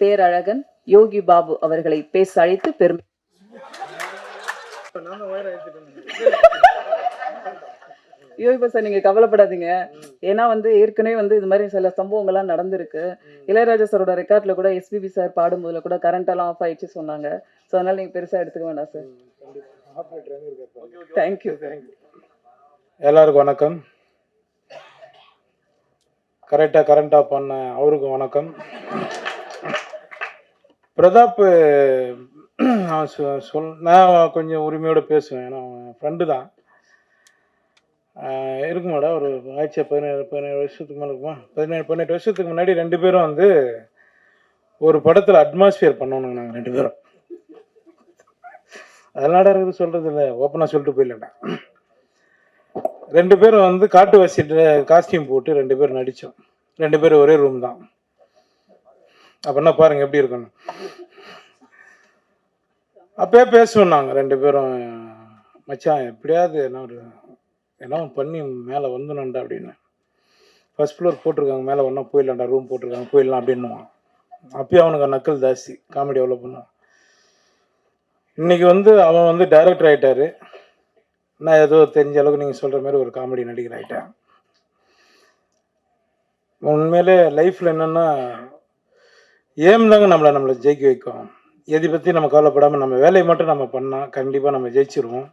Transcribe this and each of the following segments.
பேரழகன் யோகி பாபு அவர்களை பேச அழைத்து பெருமை. யோகி சார், நீங்க கவலைப்படாதீங்க. ஏன்னா ஏற்கனவே இது மாதிரி சில சம்பவங்கள்லாம் நடந்திருக்கு. இளையராஜா சாரோட ரெக்கார்ட்ல கூட எஸ்பிபி சார் பாடும்போதுல கூட கரண்ட் எல்லாம் ஆஃப் ஆயிடுச்சு சொன்னாங்க. ஸோ அதனால நீங்க பெருசா எடுத்துக்க வேண்டாம் சார். தேங்க்யூ. எல்லாருக்கும் வணக்கம். கரெக்டா பண்ண அவருக்கும் வணக்கம். பிரதாப் நான் கொஞ்சம் உரிமையோட பேசுவேன். ஏன்னா ஃப்ரெண்டு தான் இருக்குமாடா. ஒரு ஆயிடுச்சா 17 வருஷத்துக்கு மேலே இருக்குமா? 18 வருஷத்துக்கு முன்னாடி 2 பேரும் ஒரு படத்தில் அட்மாஸ்பியர் பண்ணணுங்க. நாங்கள் 2 பேரும் அதனால இருக்குது சொல்கிறது இல்லை, ஓப்பனாக சொல்லிட்டு போயிடலடா. 2 பேரும் காட்டு வாசிட்டு காஸ்டியூம் போட்டு 2 பேரும் நடித்தோம். 2 பேரும் ஒரே ரூம் தான். அப்படின்னா பாருங்கள் எப்படி இருக்கணும். அப்பயே பேசுவோம் நாங்கள் 2 பேரும், மச்சான் எப்படியாவது என்ன பண்ணி மேலே வந்துடணும்டா அப்படின்னு. ஃபர்ஸ்ட் ஃப்ளோர் போட்டிருக்காங்க, மேலே ஒன்றா போயிடலாம்டா, ரூம் போட்டிருக்காங்க, போயிடலாம் அப்படின்னுவான். அப்பயே அவனுக்கு நக்கல் ஜாஸ்தி, காமெடி எவ்வளோ பண்ணுவான். இன்னைக்கு அவன் டைரக்டர் ஆகிட்டாரு. நான் ஏதோ தெரிஞ்ச அளவுக்கு நீங்கள் சொல்கிற மாதிரி ஒரு காமெடி நடிகர் ஆகிட்டேன். உண்மையிலே லைஃப்பில் என்னென்னா ஏம் தாங்க நம்மளை ஜெயிக்க வைக்கும். எதை பற்றி நம்ம கவலைப்படாமல் நம்ம வேலையை மட்டும் நம்ம பண்ணால் கண்டிப்பாக நம்ம ஜெயிச்சிருவோம்.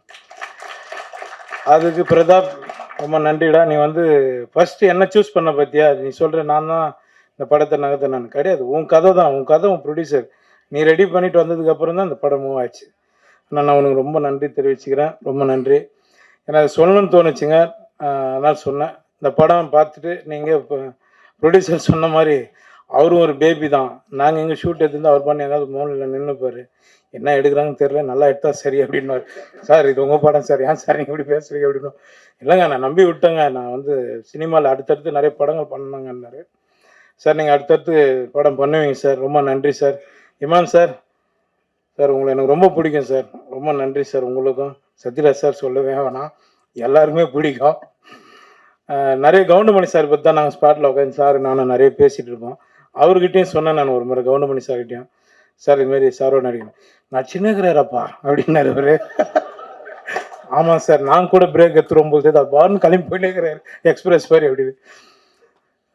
அதுக்கு பிரதாப் ரொம்ப நன்றிடா. நீ ஃபஸ்ட்டு என்ன சூஸ் பண்ண பற்றியா? நீ சொல்கிற நான் தான் இந்த படத்தை நகர்த்த. நான் கிடையாது, உன் கதை தான். உன் கதை, உன் ப்ரொடியூசர் நீ ரெடி பண்ணிட்டு வந்ததுக்கப்புறம் தான் இந்த படம் மூவ் ஆச்சு. நான் உனக்கு ரொம்ப நன்றி தெரிவிச்சுக்கிறேன். ரொம்ப நன்றி. எனக்கு சொல்லணும்னு தோணுச்சுங்க, அதனால் சொன்னேன். இந்த படம் பார்த்துட்டு நீங்கள் இப்போ ப்ரொடியூசர் சொன்ன மாதிரி அவரும் ஒரு பேபி தான். நாங்கள் எங்கள் ஷூட் எடுத்துருந்து அவர் பண்ணி எதாவது மோனில் நின்றுப்பார். என்ன எடுக்கிறாங்கன்னு தெரியல, நல்லா எடுத்தால் சரி அப்படின்வார். சார் இது உங்கள் படம் சார், ஏன் சார் நீங்கள் இப்படி பேசுகிறீங்க அப்படின்னு. இல்லைங்க நான் நம்பி விட்டேங்க, நான் சினிமாவில் அடுத்தடுத்து நிறைய படங்கள் பண்ணாங்கன்னாரு. சார் நீங்கள் அடுத்தடுத்து படம் பண்ணுவீங்க சார், ரொம்ப நன்றி சார். இமான் சார், சார் உங்களை எனக்கு ரொம்ப பிடிக்கும் சார், ரொம்ப நன்றி சார். உங்களுக்கும் சத்யராஜ் சார் சொல்லவே வேணாம், எல்லாருமே பிடிக்கும். நிறைய கவுண்டமணி சார் பற்றி தான் நாங்கள் ஸ்பாட்டில் உட்காந்து சார் நானும் நிறைய பேசிகிட்டு இருப்போம். அவர்கிட்டையும் சொன்னேன் நான் ஒரு முறை கவுண்டமணி சார்கிட்டையும், சார் இதுமாரி சாரோட நடிக்கணும். நான் சின்னகிறாரப்பா அப்படின்னாரு அவரு. ஆமாம் சார், நான் கூட பிரேக் எடுத்துரும்போது பாருன்னு கிளம்பி போயிட்டேங்கிறாரு எக்ஸ்பிரஸ் மாதிரி அப்படின்னு.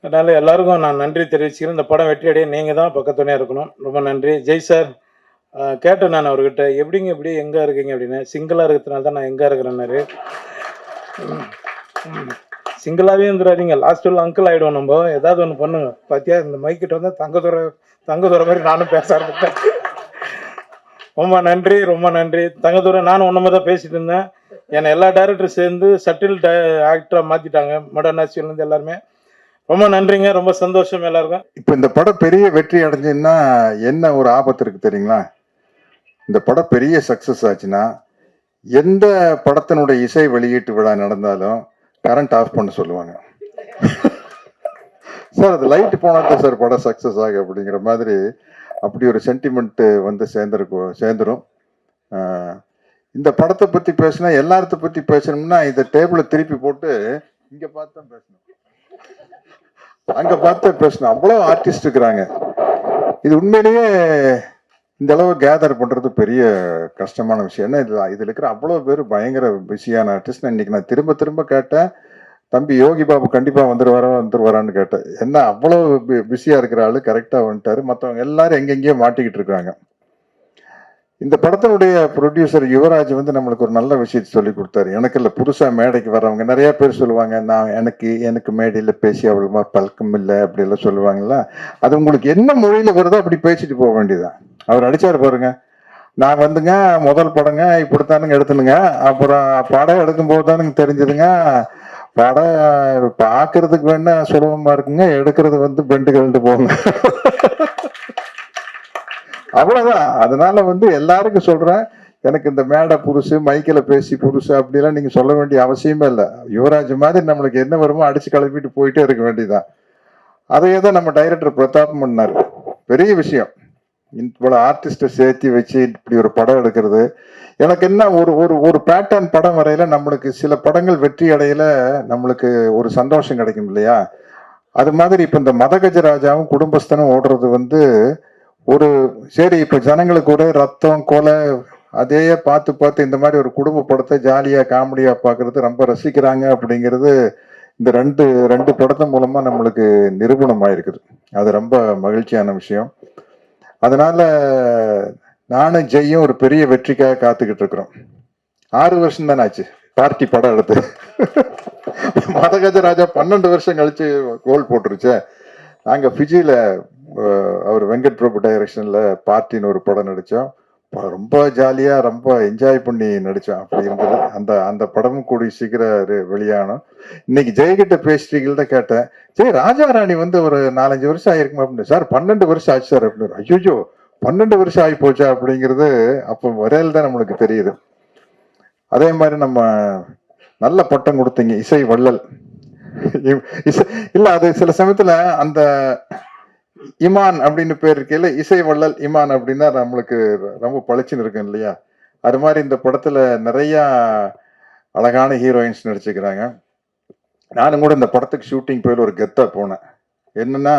அதனால எல்லாருக்கும் நான் நன்றி தெரிவிச்சுக்கிறேன். இந்த படம் வெற்றி அடைய நீங்கள் தான் பக்கத்துணையாக இருக்கணும். ரொம்ப நன்றி. ஜெய் சார் கேட்டேன் நான் அவர்கிட்ட, எப்படிங்க எப்படி எங்கே இருக்கீங்க அப்படின்னு. சிங்கிளாக இருக்கிறதுனால தான் நான் எங்கே இருக்கிறேன்னாரு. சிங்கிளாகவே இருந்துடாதீங்க, லாஸ்ட்டில் அங்கிள் ஆகிடுவோம். நம்ம ஏதாவது ஒன்று பண்ணுங்க. பார்த்தியா இந்த மைக்கிட்ட தங்கதுரை மாதிரி நானும் பேச ஆரம்பித்தேன். ரொம்ப நன்றி, ரொம்ப நன்றி. தங்கதுரை நானும் ஒன்றுமே தான் பேசிட்டு இருந்தேன். என்னை எல்லா டேரக்டரும் சேர்ந்து சட்டில் ஆக்டராக மாற்றிட்டாங்க, மடர்னாசிலேருந்து எல்லாருமே. ரொம்ப நன்றிங்க, ரொம்ப சந்தோஷம் எல்லாருக்கும். இப்போ இந்த படம் பெரிய வெற்றி அடைஞ்சுன்னா என்ன ஒரு ஆபத்து இருக்கு தெரியுங்களா? இந்த படம் பெரிய சக்ஸஸ் ஆச்சுன்னா எந்த படத்தினுடைய இசை வெளியீட்டு விழா நடந்தாலும் கரண்ட் ஆஃப் பண்ண சொல்லுவாங்க. சார் அது லைட் போனாதான் சார் படம் சக்ஸஸ் ஆகும் அப்படிங்கிற மாதிரி அப்படி ஒரு சென்டிமெண்ட் சேர்ந்துரும். இந்த படத்தை பற்றி பேசினா எல்லாத்த பற்றி பேசணும்னா இந்த டேபிளை திருப்பி போட்டு இங்கே பார்த்து தான் பேசணும், அங்கே பார்த்து பேசணும். அவ்வளோ ஆர்டிஸ்ட் இருக்கிறாங்க. இது உண்மையிலேயே இந்த அளவு கேதர் பண்ணுறது பெரிய கஷ்டமான விஷயம். ஏன்னா இதில் இருக்கிற அவ்வளோ பேர் பயங்கர பிஸியான ஆர்டிஸ்ட். இன்னைக்கு நான் திரும்ப திரும்ப கேட்டேன், தம்பி யோகி பாபு கண்டிப்பாக வந்துருவாரான்னு கேட்டேன். என்ன அவ்வளோ பிஸியாக இருக்கிற ஆள் கரெக்டாக வந்துட்டாரு. மற்றவங்க எல்லாரும் எங்கெங்கேயோ மாட்டிக்கிட்டு இருக்காங்க. இந்த படத்தினுடைய ப்ரொடியூசர் யுவராஜ் நம்மளுக்கு ஒரு நல்ல விஷயத்தை சொல்லி கொடுத்தாரு. எனக்கு இல்லை, புதுசாக மேடைக்கு வர்றவங்க நிறைய பேர் சொல்லுவாங்க, நான் எனக்கு மேடையில் பேசி அவ்வளோமா பழக்கம் இல்லை அப்படியெல்லாம் சொல்லுவாங்கல்ல. அது உங்களுக்கு என்ன மொழியில் வருதோ அப்படி பேசிட்டு போக வேண்டியதான். அவர் அடிச்சாரு பாருங்க, நான் முதல் படங்க இப்படித்தானுங்க எடுத்துனுங்க, அப்புறம் படம் எடுக்கும்போது தானுங்க தெரிஞ்சதுங்க, படம் பார்க்கறதுக்கு வேணா சுலபமா இருக்குங்க, எடுக்கிறது பெண்டு கழண்டு போங்க. அவ்வளவுதான். அதனால எல்லாருக்கும் சொல்றேன், எனக்கு இந்த மேடை புதுசு, மைக்கில் பேசி புதுசு அப்படிலாம் நீங்க சொல்ல வேண்டிய அவசியமே இல்லை. யுவராஜ் மாதிரி நம்மளுக்கு என்ன வருமோ அடிச்சு கிளப்பிட்டு போயிட்டே இருக்க வேண்டியதுதான். அதையே தான் நம்ம டைரக்டர் பிரதாப் பண்ணாரு. பெரிய விஷயம். இவ்வளவு ஆர்டிஸ்ட சேர்த்து வச்சு இப்படி ஒரு படம் எடுக்கிறது. எனக்கு என்ன ஒரு பேட்டர்ன் படம் வரையில நம்மளுக்கு சில படங்கள் வெற்றி அடையில நம்மளுக்கு ஒரு சந்தோஷம் கிடைக்கும் இல்லையா? அது மாதிரி இப்ப இந்த மதகஜராஜாவும் குடும்பஸ்தனும் ஓடுறது ஒரு சரி இப்ப ஜனங்களுக்கு ஒரே ரத்தம் கொலை அதையே பார்த்து பார்த்து இந்த மாதிரி ஒரு குடும்ப படத்தை ஜாலியா காமெடியா பார்க்கறது ரொம்ப ரசிக்கிறாங்க அப்படிங்கிறது இந்த ரெண்டு ரெண்டு படத்து மூலமா நம்மளுக்கு நிரூபணம் ஆயிருக்குது. அது ரொம்ப மகிழ்ச்சியான விஷயம். அதனால நானும் ஜெய்யும் ஒரு பெரிய வெற்றிக்காக காத்துக்கிட்டு இருக்கிறோம். 6 வருஷம் தானே ஆச்சு பார்ட்டி படம் எடுத்து. மதகஜராஜா 12 வருஷம் கழிச்சு கோல் போட்டுருச்சே. நாங்க ஃபிஜியில அவர் வெங்கட் பிரபு டைரக்ஷன்ல பார்ட்டின்னு ஒரு படம் நடிச்சோம். ரொம்ப ஜாலியா ரொம்ப என்ஜாய் பண்ணி நடிச்சோம். அப்படி இருந்தது. அந்த அந்த படமும் கூடி சீக்கிரம் வெளியானோம். இன்னைக்கு ஜெயகிட்ட பேசிட்டீங்கள்ட்ட கேட்டேன், ஜெய் ராஜா ராணி வந்து ஒரு 4-5 வருஷம் ஆயிருக்குமா அப்படின்னு. சார் 12 வருஷம் ஆச்சு சார் அப்படின்னு. ஐயோ 12 வருஷம் ஆகி போச்சா அப்படிங்கிறது அப்போ வரையில தான் நம்மளுக்கு தெரியுது. அதே மாதிரி நம்ம நல்ல பட்டம் கொடுத்தீங்க இசை வள்ளல். இல்ல அது சில சமயத்துல அந்த இமான் அப்படின்னு பேர் இருக்கையில இசை வள்ளல் இமான் அப்படின்னா நம்மளுக்கு ரொம்ப பளிச்சுன்னு இருக்கும் இல்லையா? அது மாதிரி இந்த படத்துல நிறைய அழகான ஹீரோயின்ஸ் நடிச்சுக்கிறாங்க. நானும் கூட இந்த படத்துக்கு ஷூட்டிங் போயில ஒரு கெத்தா போனேன். என்னன்னா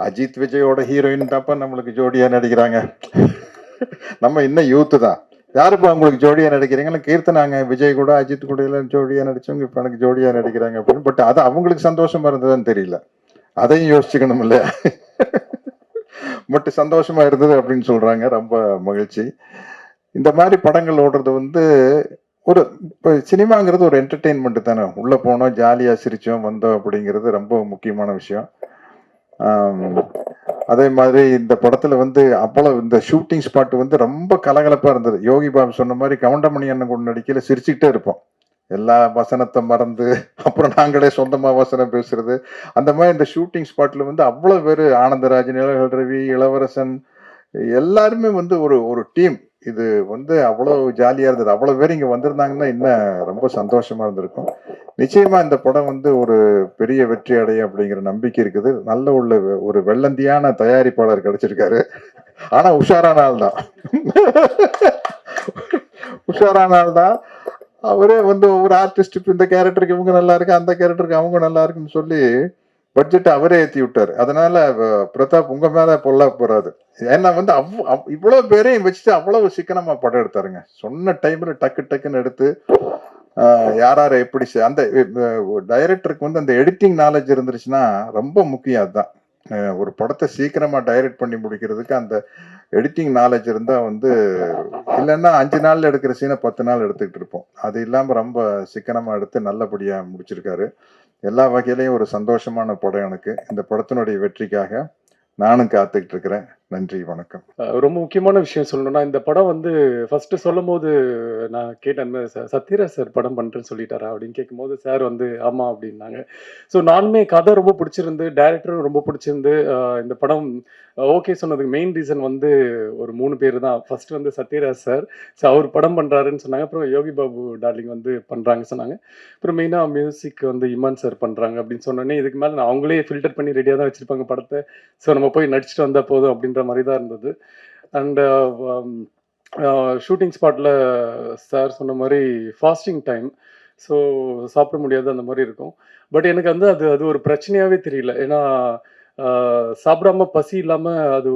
அஜித் விஜயோட ஹீரோயின் தாப்பா நம்மளுக்கு ஜோடியா நடிக்கிறாங்க. நம்ம இன்னும் யூத்து தான். யாருப்பா உங்களுக்கு ஜோடியா நடிக்கிறீங்களா? கீர்த்தனாங்க விஜய் கூட அஜித் கூட எல்லாம் ஜோடியா நடிச்சவங்க இப்ப எனக்கு ஜோடியா நடிக்கிறாங்க அப்படின்னு. பட் அது அவங்களுக்கு சந்தோஷமா இருந்ததுன்னு தெரியல. அதையும் யோசிச்சுக்கணும் இல்லையா? பட் சந்தோஷமா இருந்தது அப்படின்னு சொல்றாங்க. ரொம்ப மகிழ்ச்சி. இந்த மாதிரி படங்கள் ஓடுறது வந்து ஒரு இப்போ சினிமாங்கிறது ஒரு என்டர்டெயின்மெண்ட் தானே. உள்ள போனோம் ஜாலியா சிரிச்சோம் வந்தோம் அப்படிங்கிறது ரொம்ப முக்கியமான விஷயம். அதே மாதிரி இந்த படத்துல வந்து அவ்வளவு இந்த ஷூட்டிங் ஸ்பாட் வந்து ரொம்ப கலகலப்பா இருந்தது. யோகி பாபு சொன்ன மாதிரி கவுண்டமணி அண்ணன் கூட நடிக்கல சிரிச்சுக்கிட்டே இருப்போம். எல்லா வசனத்தை மறந்து அப்புறம் நாங்களே சொந்தமா வசனம் பேசுறது. அந்த மாதிரி இந்த ஷூட்டிங் ஸ்பாட்ல வந்து அவ்வளவு பேரு ஆனந்தராஜ், நிழல்கள் ரவி, இளவரசன் எல்லாருமே வந்து ஒரு ஒரு டீம். இது வந்து அவ்வளவு ஜாலியா இருந்தது. அவ்வளவு பேர் இங்க வந்திருந்தாங்கன்னா இன்னும் ரொம்ப சந்தோஷமா இருந்திருக்கும். நிச்சயமா இந்த படம் வந்து ஒரு பெரிய வெற்றி அடையும் அப்படிங்கிற நம்பிக்கை இருக்குது. நல்ல ஒரு வெள்ளந்தியான தயாரிப்பாளர் கிடைச்சிருக்காரு. ஆனா உஷாரான ஆள் தான். உஷாரான ஆள் தான். அவரே வந்து ஒவ்வொரு ஆர்டிஸ்ட் இந்த கேரக்டருக்கு இவங்க நல்லா இருக்கு, அந்த கேரக்டருக்கு அவங்க நல்லா இருக்குன்னு சொல்லி பட்ஜெட் அவரே ஏத்தி விட்டாரு. அதனால பிரதாப் உங்க மேல பொல்லா போறாது. ஏன்னா வந்து இவ்வளவு பேரையும் வச்சுட்டு அவ்வளவு சிக்கனமா படம் எடுத்தாருங்க. சொன்ன டைம்ல டக்கு டக்குன்னு எடுத்து யார எப்படி அந்த டைரக்டருக்கு வந்து அந்த எடிட்டிங் நாலேஜ் இருந்துருச்சுன்னா ரொம்ப முக்கியம். அதுதான் ஒரு படத்தை சீக்கிரமா டைரக்ட் பண்ணி முடிக்கிறதுக்கு அந்த எடிட்டிங் நாலேஜ் இருந்தா வந்து இல்லைன்னா 5 நாள்ல எடுக்கிற சீனை 10 நாள் எடுத்துக்கிட்டு இருப்போம். அது இல்லாம ரொம்ப சிக்கனமா எடுத்து நல்லபடியா முடிச்சிருக்காரு. எல்லா வகையிலையும் ஒரு சந்தோஷமான படம் எனக்கு. இந்த படத்தினுடைய வெற்றிக்காக நானும் காத்துக்கிட்டு இருக்கிறேன். நன்றி, வணக்கம். ரொம்ப முக்கியமான விஷயம் சொல்லணும்னா, இந்த படம் வந்து ஃபர்ஸ்ட் சொல்லும் போது நான் கேட்டேன், சத்யராஜ் சார் படம் பண்றேன்னு சொல்லிட்டாரா அப்படின்னு கேட்கும்போது சார் வந்து ஆமா அப்படின்னாங்க. ஸோ நானுமே கதை ரொம்ப பிடிச்சிருந்து, டைரக்டரும் ரொம்ப பிடிச்சிருந்து இந்த படம் ஓகே சொன்னதுக்கு மெயின் ரீசன் வந்து ஒரு 3 பேர் தான். ஃபர்ஸ்ட் வந்து சத்யராஜ் சார், ஸோ அவர் படம் பண்றாருன்னு சொன்னாங்க. அப்புறம் யோகி பாபு டார்லிங் வந்து பண்றாங்க சொன்னாங்க. அப்புறம் மெயினா மியூசிக் வந்து இமான் சார் பண்றாங்க அப்படின்னு சொன்னோடனே இதுக்கு மேலே நான் அவங்களே ஃபில்டர் பண்ணி ரெடியாக தான் வச்சிருப்பாங்க படத்தை. ஸோ நம்ம போய் நடிச்சுட்டு வந்தா போதும் அப்படின்ற மாதிரி தான் இருந்தது. அண்ட் ஷூட்டிங் ஸ்பாட்டில் சார் சொன்ன மாதிரி ஃபாஸ்டிங் டைம், ஸோ சாப்பிட முடியாது அந்த மாதிரி இருக்கும். பட் எனக்கு வந்து அது அது ஒரு பிரச்சனையாகவே தெரியல. ஏன்னா சாப்பிடாம பசி இல்லாமல் அது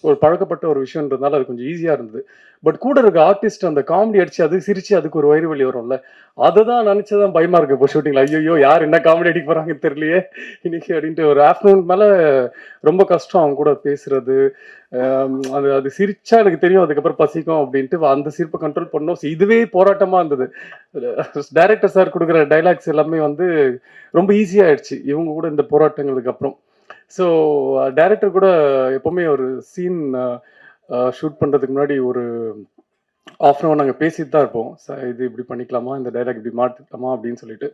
ஒரு பழக்கப்பட்ட ஒரு விஷயன்றதுனால அது கொஞ்சம் ஈஸியாக இருந்தது. பட் கூட இருக்க ஆர்டிஸ்ட் அந்த காமெடி அடிச்சு அது சிரிச்சு அதுக்கு ஒரு வயிறு வலி வரும்ல, அதை தான் நினச்சதான் பயமா இருக்கு இப்போ ஷூட்டிங்ல. ஐயோ யார் என்ன காமெடி அடிக்க போறாங்கன்னு தெரியலையே இன்னைக்கு அப்படின்ட்டு. ஒரு ஆஃப்டர்நூன் மேலே ரொம்ப கஷ்டம் அவங்க கூட பேசுறது. அது அது சிரிச்சா எனக்கு தெரியும் அதுக்கப்புறம் பசிக்கும் அப்படின்ட்டு அந்த சிரிப்பை கண்ட்ரோல் பண்ணோம். இதுவே போராட்டமா இருந்தது. டைரக்டர் சார் கொடுக்குற டைலாக்ஸ் எல்லாமே வந்து ரொம்ப ஈஸியாகிடுச்சு இவங்க கூட இந்த போராட்டங்களுக்கு அப்புறம். ஸோ டைரக்டர் கூட எப்போவுமே ஒரு சீன் ஷூட் பண்ணுறதுக்கு முன்னாடி ஒரு ஆஃப் அன் ஹவர் நாங்கள் பேசிட்டு தான் இருப்போம். இது இப்படி பண்ணிக்கலாமா, இந்த டைலாக் இப்படி மாற்றிக்கலாமா அப்படின்னு சொல்லிட்டு.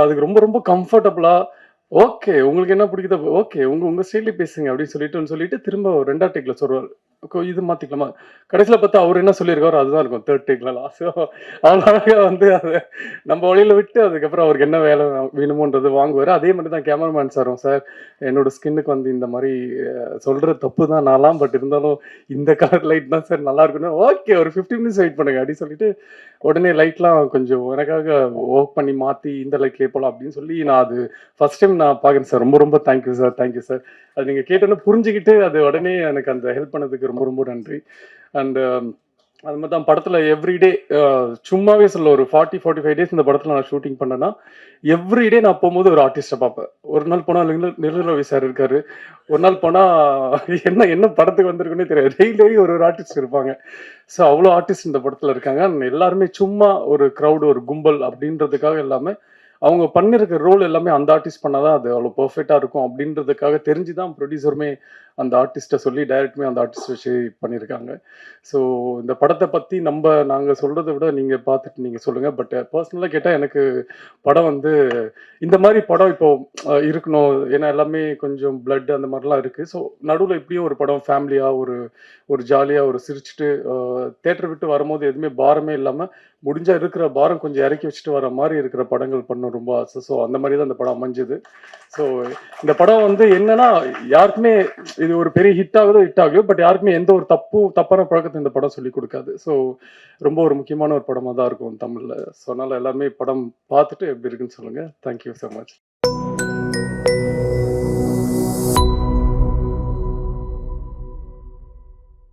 அதுக்கு ரொம்ப ரொம்ப கம்ஃபர்டபுளாக ஓகே உங்களுக்கு என்ன பிடிக்குதோ ஓகே உங்கள் ஸ்டைலே பேசுங்க அப்படின்னு சொல்லிட்டு திரும்ப 2ஆவது டேக்கில் சொல்லுவார். இது மாற்றிக்கலாமா, கடைசியில் பார்த்தா அவர் என்ன சொல்லியிருக்காரோ அதுதான் இருக்கும் தேர்ட் டேக்லாம். ஸோ அவ்வளோ வந்து அதை நம்ம வழியில் விட்டு அதுக்கப்புறம் அவருக்கு என்ன வேலை வேணுமோன்றது வாங்குவார். அதே மாதிரி தான் கேமராமேன் சாரும், சார் என்னோட ஸ்கின்னுக்கு வந்து இந்த மாதிரி சொல்கிற தப்பு தான் நான்லாம், பட் இருந்தாலும் இந்த கலர் லைட் தான் சார் நல்லா இருக்குன்னு. ஓகே, ஒரு 15 மினிட்ஸ் வெயிட் பண்ணுங்க அப்படின்னு சொல்லிட்டு உடனே லைட்லாம் கொஞ்சம் எனக்காக ஒர்க் பண்ணி மாற்றி இந்த லைட்லேயே போகலாம் அப்படின்னு சொல்லி நான் அது ஃபர்ஸ்ட் டைம் நான் பார்க்குறேன் சார். ரொம்ப ரொம்ப தேங்க்யூ சார், தேங்க்யூ சார். அது நீங்கள் கேட்டோன்னே புரிஞ்சுக்கிட்டு அது உடனே எனக்கு அந்த ஹெல்ப் பண்ணதுக்கு ரொம்ப ரொம்ப நன்றி. அண்ட் அது மாதிரி தான் படத்தில் எவ்ரிடே சும்மாவே சொல்ல ஒரு 40-45 டேஸ் இந்த படத்தில் நான் ஷூட்டிங் பண்ணேன்னா எவ்ரிடே நான் போகும்போது ஒரு ஆர்டிஸ்ட்டை பார்ப்பேன். ஒரு நாள் போனால் நிர்மலவி சார் இருக்காரு, ஒரு நாள் போனால் என்ன என்ன படத்துக்கு வந்திருக்குன்னே தெரியாது, டெய்லி ஒரு ஆர்டிஸ்ட் இருப்பாங்க. ஸோ அவ்வளோ ஆர்டிஸ்ட் இந்த படத்தில் இருக்காங்க. எல்லாருமே சும்மா ஒரு க்ரௌடு, ஒரு கும்பல் அப்படின்றதுக்காக எல்லாமே அவங்க பண்ணிருக்க ரோல் எல்லாமே அந்த ஆர்டிஸ்ட் பண்ணாதான் அது அவ்வளோ பர்ஃபெக்டாக இருக்கும் அப்படின்றதுக்காக தெரிஞ்சு தான் ப்ரொடியூசருமே அந்த ஆர்டிஸ்ட்டை சொல்லி டைரக்டுமே அந்த ஆர்டிஸ்ட் வச்சு பண்ணியிருக்காங்க. ஸோ இந்த படத்தை பற்றி நாங்கள் சொல்கிறத விட நீங்கள் பார்த்துட்டு நீங்கள் சொல்லுங்கள். பட் பர்சனலாக கேட்டால் எனக்கு படம் வந்து இந்த மாதிரி படம் இப்போ இருக்கணும். ஏன்னா எல்லாமே கொஞ்சம் பிளட் அந்த மாதிரிலாம் இருக்குது. ஸோ நடுவில் இப்படியும் ஒரு படம் ஃபேமிலியாக ஒரு ஜாலியாக ஒரு சிரிச்சுட்டு தேட்டர் விட்டு வரும்போது எதுவுமே பாரமே இல்லாமல் முடிஞ்சா இருக்கிற பாரம் கொஞ்சம் இறக்கி வச்சுட்டு வர மாதிரி இருக்கிற படங்கள் பண்ண ரொம்ப ஆசை. ஸோ அந்த மாதிரி தான் இந்த படம் அமைஞ்சது. ஸோ இந்த படம் வந்து என்னன்னா யாருக்குமே இது ஒரு பெரிய ஹிட் ஆகுது, பட் யாருக்குமே எந்த ஒரு தப்பான பழக்கத்தை இந்த படம் சொல்லி கொடுக்காது. ஸோ ரொம்ப ஒரு முக்கியமான ஒரு படமாக தான் இருக்கும் தமிழில். ஸோ அதனால எல்லாருமே படம் பார்த்துட்டு எப்படி இருக்குன்னு சொல்லுங்கள். Thank you so much.